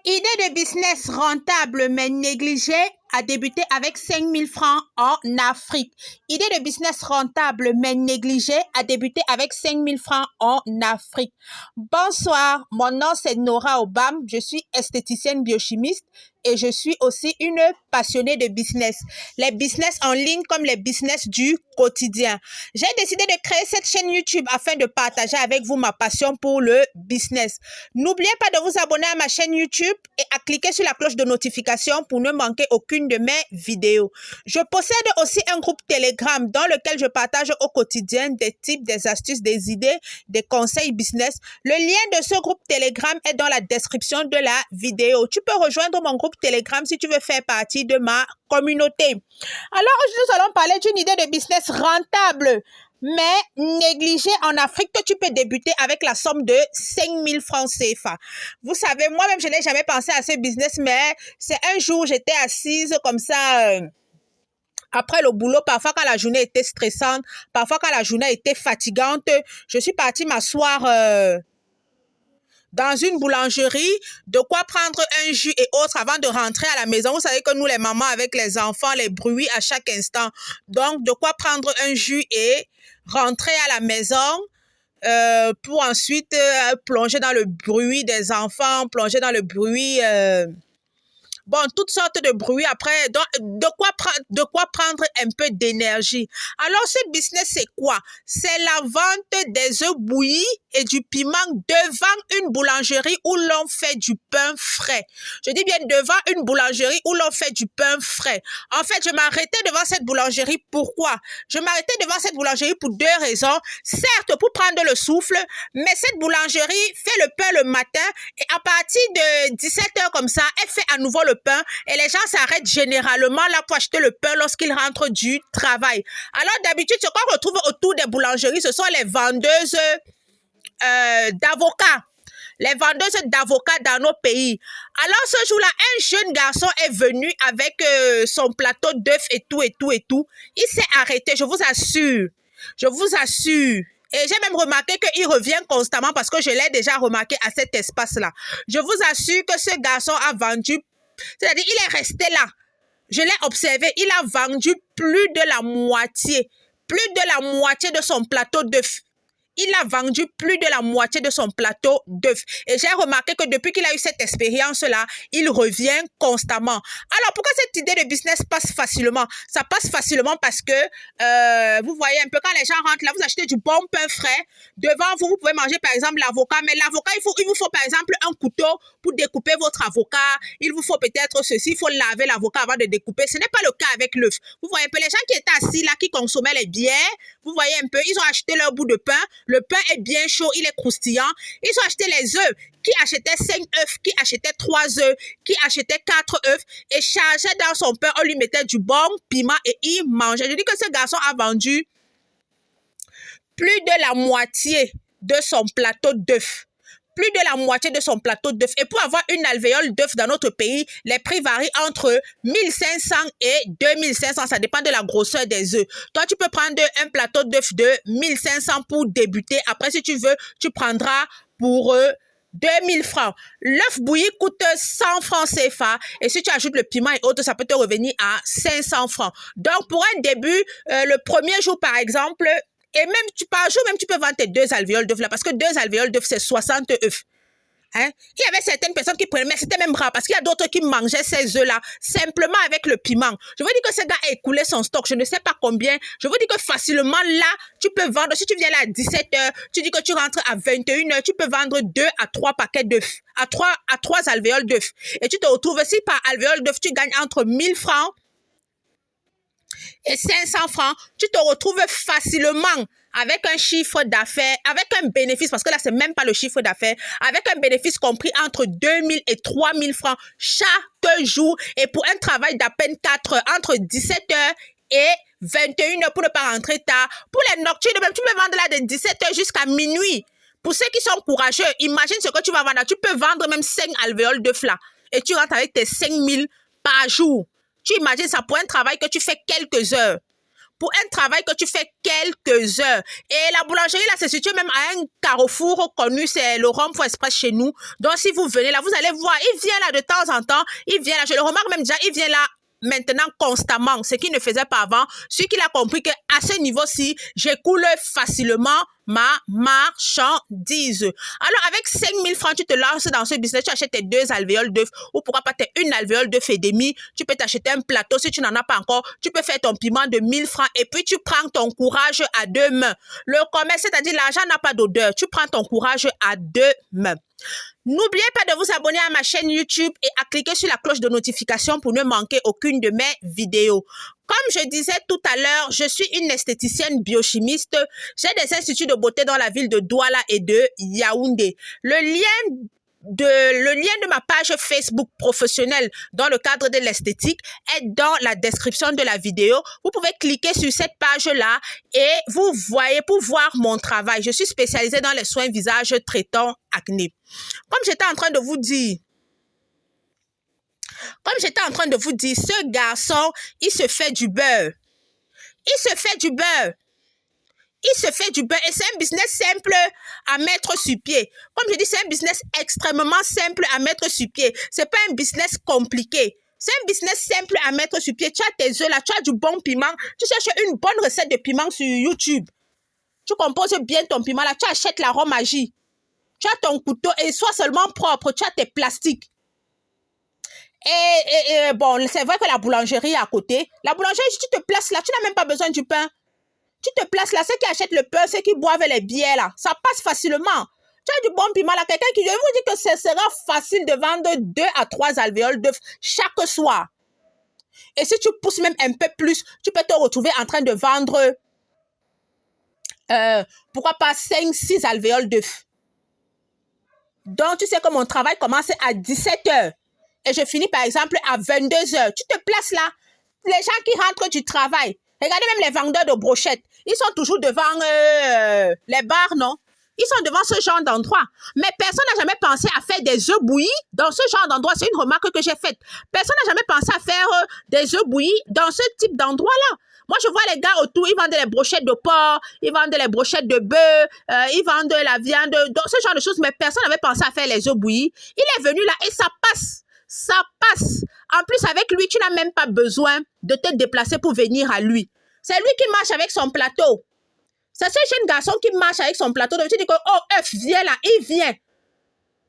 Idée de business rentable mais négligée a débuté avec 5 000 francs en Afrique. Idée de business rentable mais négligée a débuté avec 5 000 francs en Afrique. Bonsoir, mon nom c'est Nora Obam, je suis esthéticienne biochimiste et je suis aussi une passionnée de business. Les business en ligne comme les business du quotidien. J'ai décidé de créer cette chaîne YouTube afin de partager avec vous ma passion pour le business. N'oubliez pas de vous abonner à ma chaîne YouTube et à cliquer sur la cloche de notification pour ne manquer aucune de mes vidéos. Je possède aussi un groupe Telegram dans lequel je partage au quotidien des tips, des astuces, des idées, des conseils business. Le lien de ce groupe Telegram est dans la description de la vidéo. Tu peux rejoindre mon groupe Telegram si tu veux faire partie de ma communauté. Alors, nous allons parler d'une idée de business rentable, mais négligée en Afrique, que tu peux débuter avec la somme de 5 000 francs CFA. Vous savez, moi-même, je n'ai jamais pensé à ce business, mais c'est un jour, j'étais assise comme ça, après le boulot, parfois quand la journée était stressante, parfois quand la journée était fatigante, je suis partie m'asseoir dans une boulangerie, de quoi prendre un jus et autres avant de rentrer à la maison. Vous savez que nous, les mamans, avec les enfants, les bruits à chaque instant. Donc, de quoi prendre un jus et rentrer à la maison pour ensuite plonger dans le bruit des enfants, plonger dans le bruit... Bon, toutes sortes de bruits après, donc, de quoi prendre un peu d'énergie. Alors, ce business, c'est quoi? C'est la vente des œufs bouillis et du piment devant une boulangerie où l'on fait du pain frais. Je dis bien devant une boulangerie où l'on fait du pain frais. En fait, je m'arrêtais devant cette boulangerie. Pourquoi? Je m'arrêtais devant cette boulangerie pour deux raisons. Certes, pour prendre le souffle, mais cette boulangerie fait le pain le matin et à partir de 17 h comme ça, elle fait à nouveau le pain et les gens s'arrêtent généralement là pour acheter le pain lorsqu'ils rentrent du travail. Alors d'habitude, ce qu'on retrouve autour des boulangeries, ce sont les vendeuses d'avocats. Les vendeuses d'avocats dans nos pays. Alors ce jour-là, un jeune garçon est venu avec son plateau d'œufs et tout. Il s'est arrêté, je vous assure. Je vous assure. Et j'ai même remarqué qu'il revient constamment parce que je l'ai déjà remarqué à cet espace-là. Je vous assure que ce garçon a vendu, c'est-à-dire il est resté là. Je l'ai observé, il a vendu plus de la moitié de son plateau d'œufs. Il a vendu plus de la moitié de son plateau d'œufs. Et j'ai remarqué que depuis qu'il a eu cette expérience-là, il revient constamment. Alors, pourquoi cette idée de business passe facilement? Ça passe facilement parce que, vous voyez un peu, quand les gens rentrent là, vous achetez du bon pain frais. Devant vous, vous pouvez manger par exemple l'avocat. Mais l'avocat, il vous faut par exemple un couteau pour découper votre avocat. Il vous faut peut-être ceci, il faut laver l'avocat avant de découper. Ce n'est pas le cas avec l'œuf. Vous voyez un peu, les gens qui étaient assis là, qui consommaient les bières, vous voyez un peu, ils ont acheté leur bout de pain. Le pain est bien chaud, il est croustillant. Ils ont acheté les œufs. Qui achetait 5 œufs, qui achetait 3 œufs, qui achetait 4 œufs et chargeait dans son pain. On lui mettait du bon piment et il mangeait. Je dis que ce garçon a vendu plus de la moitié de son plateau d'œufs. Plus de la moitié de son plateau d'œufs. Et pour avoir une alvéole d'œufs dans notre pays, les prix varient entre 1500 et 2500. Ça dépend de la grosseur des œufs. Toi, tu peux prendre un plateau d'œufs de 1500 pour débuter. Après, si tu veux, tu prendras pour 2000 francs. L'œuf bouilli coûte 100 francs CFA. Et si tu ajoutes le piment et autres, ça peut te revenir à 500 francs. Donc, pour un début, le premier jour, par exemple, et même par jour, même tu peux vendre tes 2 alvéoles d'œufs là, parce que 2 alvéoles d'œufs, c'est 60 œufs. Hein? Il y avait certaines personnes qui prenaient, mais c'était même rare, parce qu'il y a d'autres qui mangeaient ces œufs-là, simplement avec le piment. Je vous dis que ce gars a écoulé son stock, je ne sais pas combien. Je vous dis que facilement, là, tu peux vendre, si tu viens là à 17 h, tu dis que tu rentres à 21 h, tu peux vendre 2 à 3 paquets d'œufs, à 3 alvéoles d'œufs. Et tu te retrouves, si par alvéole d'œufs, tu gagnes entre 1000 francs et 500 francs, tu te retrouves facilement avec un chiffre d'affaires, avec un bénéfice, parce que là, c'est même pas le chiffre d'affaires, avec un bénéfice compris entre 2000 et 3000 francs chaque jour, et pour un travail d'à peine 4 heures, entre 17 h et 21 h pour ne pas rentrer tard. Pour les nocturnes, même, tu peux vendre là de 17 h jusqu'à minuit. Pour ceux qui sont courageux, imagine ce que tu vas vendre. Tu peux vendre même 5 alvéoles d'œufs là, et tu rentres avec tes 5000 par jour. Tu imagines ça pour un travail que tu fais quelques heures. pour un travail que tu fais quelques heures. Et la boulangerie, là, c'est situé même à un carrefour connu, c'est le Rome Express chez nous. Donc, si vous venez là, vous allez voir, il vient là de temps en temps, il vient là, je le remarque même déjà, il vient là maintenant constamment, ce qu'il ne faisait pas avant. Ce qu'il a compris qu'à ce niveau-ci, j'écoule facilement ma marchandise. Alors, avec 5 000 francs, tu te lances dans ce business, tu achètes tes 2 alvéoles d'œuf ou pourquoi pas tes 1 alvéole d'œuf et demi. Tu peux t'acheter un plateau si tu n'en as pas encore. Tu peux faire ton piment de 1 000 francs et puis tu prends ton courage à 2 mains. Le commerce, c'est-à-dire l'argent n'a pas d'odeur. Tu prends ton courage à 2 mains. N'oubliez pas de vous abonner à ma chaîne YouTube et à cliquer sur la cloche de notification pour ne manquer aucune de mes vidéos. Comme je disais tout à l'heure, je suis une esthéticienne biochimiste. J'ai des instituts de beauté dans la ville de Douala et de Yaoundé. Le lien de ma page Facebook professionnelle dans le cadre de l'esthétique est dans la description de la vidéo. Vous pouvez cliquer sur cette page-là et vous voyez pour voir mon travail. Je suis spécialisée dans les soins visage traitant acné. Comme j'étais en train de vous dire, ce garçon, il se fait du beurre. Il se fait du beurre. Il se fait du beurre et c'est un business simple à mettre sur pied. Comme je dis, c'est un business extrêmement simple à mettre sur pied. C'est pas un business compliqué. C'est un business simple à mettre sur pied. Tu as tes œufs là, tu as du bon piment. Tu cherches une bonne recette de piment sur YouTube. Tu composes bien ton piment là, tu achètes la Romagie. Tu as ton couteau et sois seulement propre. Tu as tes plastiques. Et bon, c'est vrai que la boulangerie est à côté. La boulangerie, si tu te places là, tu n'as même pas besoin du pain. Tu te places là, ceux qui achètent le pain, ceux qui boivent les bières là, ça passe facilement. Tu as du bon piment là, quelqu'un qui, je vous dis que ce sera facile de vendre 2 à 3 alvéoles d'œufs chaque soir. Et si tu pousses même un peu plus, tu peux te retrouver en train de vendre, pourquoi pas 5, 6 alvéoles d'œufs. Donc, tu sais que mon travail commence à 17 h. Et je finis par exemple à 22 h. Tu te places là. Les gens qui rentrent du travail. Regardez même les vendeurs de brochettes. Ils sont toujours devant les bars, non? Ils sont devant ce genre d'endroit. Mais personne n'a jamais pensé à faire des œufs bouillis dans ce genre d'endroit. C'est une remarque que j'ai faite. Personne n'a jamais pensé à faire des œufs bouillis dans ce type d'endroit-là. Moi, je vois les gars autour, ils vendent les brochettes de porc, ils vendent les brochettes de bœuf, ils vendent la viande, donc ce genre de choses. Mais personne n'avait pensé à faire les œufs bouillis. Il est venu là et ça passe. Ça passe. En plus, avec lui, tu n'as même pas besoin de te déplacer pour venir à lui. C'est lui qui marche avec son plateau. C'est ce jeune garçon qui marche avec son plateau. Donc, tu dis que, oh, œuf, viens là, il vient.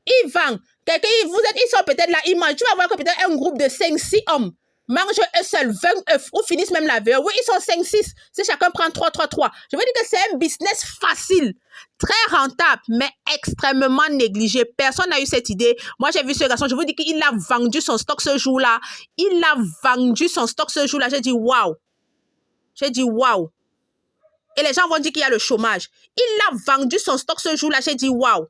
Il vend. Quelqu'un, ils sont peut-être là, ils mangent. Tu vas voir que peut-être un groupe de 5-6 hommes mangent eux seuls 20 œufs ou finissent même la veille. Oui, ils sont 5-6. Si chacun prend 3-3-3. Je veux dire que c'est un business facile, très rentable, mais extrêmement négligé. Personne n'a eu cette idée. Moi, j'ai vu ce garçon. Je vous dis qu'il a vendu son stock ce jour-là. Il a vendu son stock ce jour-là. J'ai dit, waouh. J'ai dit, waouh. Et les gens vont dire qu'il y a le chômage. Il a vendu son stock ce jour-là. J'ai dit, waouh.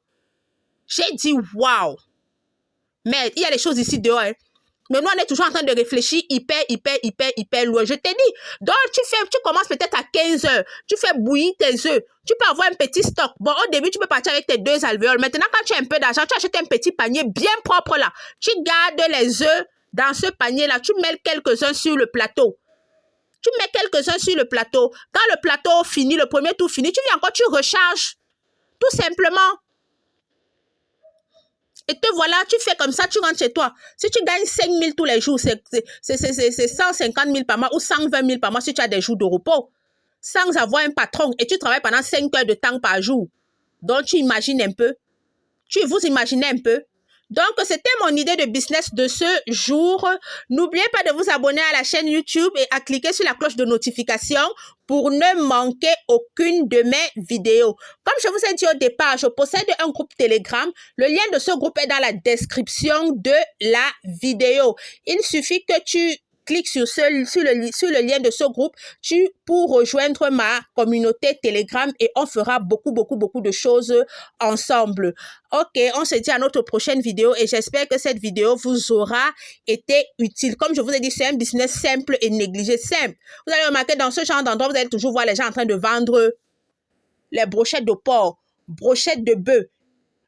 J'ai dit, waouh. Mais il y a des choses ici dehors. Hein. Mais nous, on est toujours en train de réfléchir hyper loin. Je t'ai dit. Donc, tu commences peut-être à 15 h. Tu fais bouillir tes œufs. Tu peux avoir un petit stock. Bon, au début, tu peux partir avec tes 2 alvéoles. Maintenant, quand tu as un peu d'argent, tu achètes un petit panier bien propre là. Tu gardes les œufs dans ce panier-là. Tu mets quelques-uns sur le plateau. Tu mets quelques-uns sur le plateau. Quand le plateau finit, le premier tour fini, tu viens encore, tu recharges. Tout simplement. Et te voilà, tu fais comme ça, tu rentres chez toi. Si tu gagnes 5 000 tous les jours, c'est 150 000 par mois ou 120 000 par mois si tu as des jours de repos. Sans avoir un patron et tu travailles pendant 5 heures de temps par jour. Donc, tu imagines un peu. Vous imaginez un peu. Donc, c'était mon idée de business de ce jour. N'oubliez pas de vous abonner à la chaîne YouTube et à cliquer sur la cloche de notification pour ne manquer aucune de mes vidéos. Comme je vous ai dit au départ, je possède un groupe Telegram. Le lien de ce groupe est dans la description de la vidéo. Il suffit que tu cliques sur le lien de ce groupe pour rejoindre ma communauté Telegram et on fera beaucoup de choses ensemble. Ok, on se dit à notre prochaine vidéo et j'espère que cette vidéo vous aura été utile. Comme je vous ai dit, c'est un business simple et négligé, simple. Vous allez remarquer dans ce genre d'endroit, vous allez toujours voir les gens en train de vendre les brochettes de porc, brochettes de bœuf.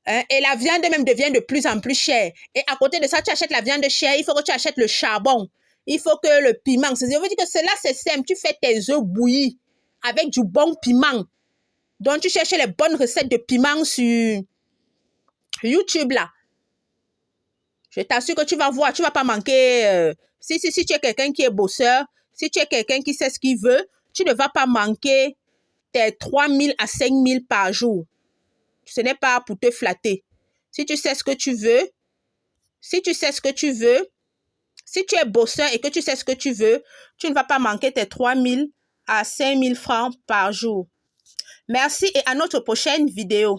Hein, et la viande même devient de plus en plus chère. Et à côté de ça, tu achètes la viande chère, il faut que tu achètes le charbon. il faut que le piment, je veux dire que cela c'est simple, tu fais tes œufs bouillis avec du bon piment. Donc tu cherches les bonnes recettes de piment sur YouTube là. Je t'assure que tu vas voir, tu vas pas manquer. Si tu es quelqu'un qui est bosseur, si tu es quelqu'un qui sait ce qu'il veut, tu ne vas pas manquer tes 3 000 à 5 000 par jour. Ce n'est pas pour te flatter. Si tu sais ce que tu veux, si tu sais ce que tu veux, si tu es bosseur et que tu sais ce que tu veux, tu ne vas pas manquer tes 3 000 à 5 000 francs par jour. Merci et à notre prochaine vidéo.